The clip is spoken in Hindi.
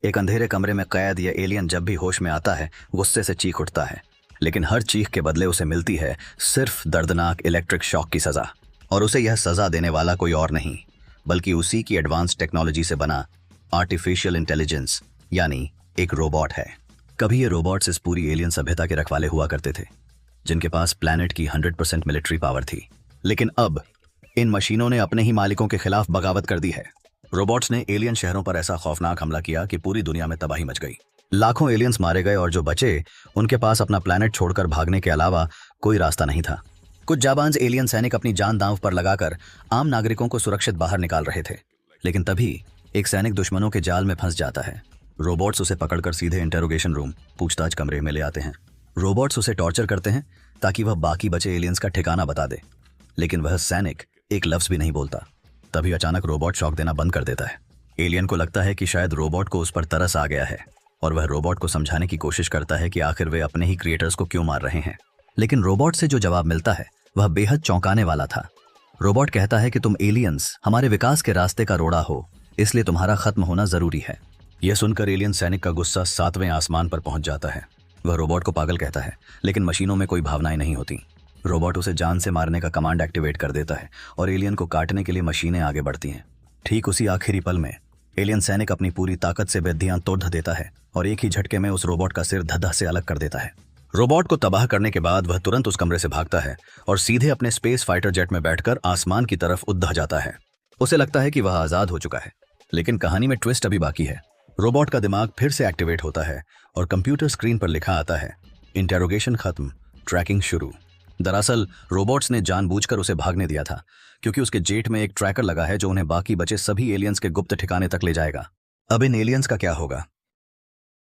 एक अंधेरे कमरे में कैद ये एलियन जब भी होश में आता है गुस्से से चीख उठता है, लेकिन हर चीख के बदले उसे मिलती है सिर्फ दर्दनाक इलेक्ट्रिक शॉक की सजा। और उसे यह सजा देने वाला कोई और नहीं बल्कि उसी की एडवांस टेक्नोलॉजी से बना आर्टिफिशियल इंटेलिजेंस यानी एक रोबोट है। कभी ये रोबोट्स इस पूरी एलियन सभ्यता के रखवाले हुआ करते थे, जिनके पास प्लैनेट की 100% मिलिट्री पावर थी। लेकिन अब इन मशीनों ने अपने ही मालिकों के खिलाफ बगावत कर दी है। रोबोट्स ने एलियन शहरों पर ऐसा खौफनाक हमला किया कि पूरी दुनिया में तबाही मच गई। लाखों एलियंस मारे गए और जो बचे उनके पास अपना प्लैनेट छोड़कर भागने के अलावा कोई रास्ता नहीं था। कुछ जाबांज एलियन सैनिक अपनी जान दांव पर लगाकर आम नागरिकों को सुरक्षित बाहर निकाल रहे थे, लेकिन तभी एक सैनिक दुश्मनों के जाल में फंस जाता है। रोबोट्स उसे पकड़कर सीधे इंटेरोगेशन रूम, पूछताछ कमरे में ले आते हैं। रोबोट्स उसे टॉर्चर करते हैं ताकि वह बाकी बचे एलियंस का ठिकाना बता दे, लेकिन वह सैनिक एक लफ्ज भी नहीं बोलता। तभी अचानक रोबोट शॉक देना बंद कर देता है। एलियन को लगता है कि शायद रोबोट को उस पर तरस आ गया है और वह रोबोट को समझाने की कोशिश करता है कि आखिर वे अपने ही क्रिएटर्स को क्यों मार रहे हैं। लेकिन रोबोट से जो जवाब मिलता है वह बेहद चौंकाने वाला था। रोबोट कहता है कि तुम एलियंस हमारे विकास के रास्ते का रोड़ा हो, इसलिए तुम्हारा खत्म होना जरूरी है। यह सुनकर एलियन सैनिक का गुस्सा 7वें आसमान पर पहुंच जाता है। वह रोबोट को पागल कहता है, लेकिन मशीनों में कोई भावनाएं नहीं होती। रोबोट उसे जान से मारने का कमांड एक्टिवेट कर देता है और एलियन को काटने के लिए मशीनें आगे बढ़ती हैं। ठीक उसी आखिरी पल में एलियन सैनिक अपनी पूरी ताकत से बेदियां तोड़ देता है और एक ही झटके में उस रोबोट का सिर धड़ से अलग कर देता है। रोबोट को तबाह करने के बाद वह तुरंत उस कमरे से भागता है और सीधे अपने स्पेस फाइटर जेट में बैठकर आसमान की तरफ उड़ जाता है। उसे लगता है कि वह आजाद हो चुका है, लेकिन कहानी में ट्विस्ट अभी बाकी है। रोबोट का दिमाग फिर से एक्टिवेट होता है और कंप्यूटर स्क्रीन पर लिखा आता है, इंटेरोगेशन खत्म, ट्रैकिंग शुरू। दरअसल रोबोट्स ने जानबूझकर उसे भागने दिया था, क्योंकि उसके जेट में एक ट्रैकर लगा है जो उन्हें बाकी बचे सभी एलियंस के गुप्त ठिकाने तक ले जाएगा। अब इन एलियंस का क्या होगा?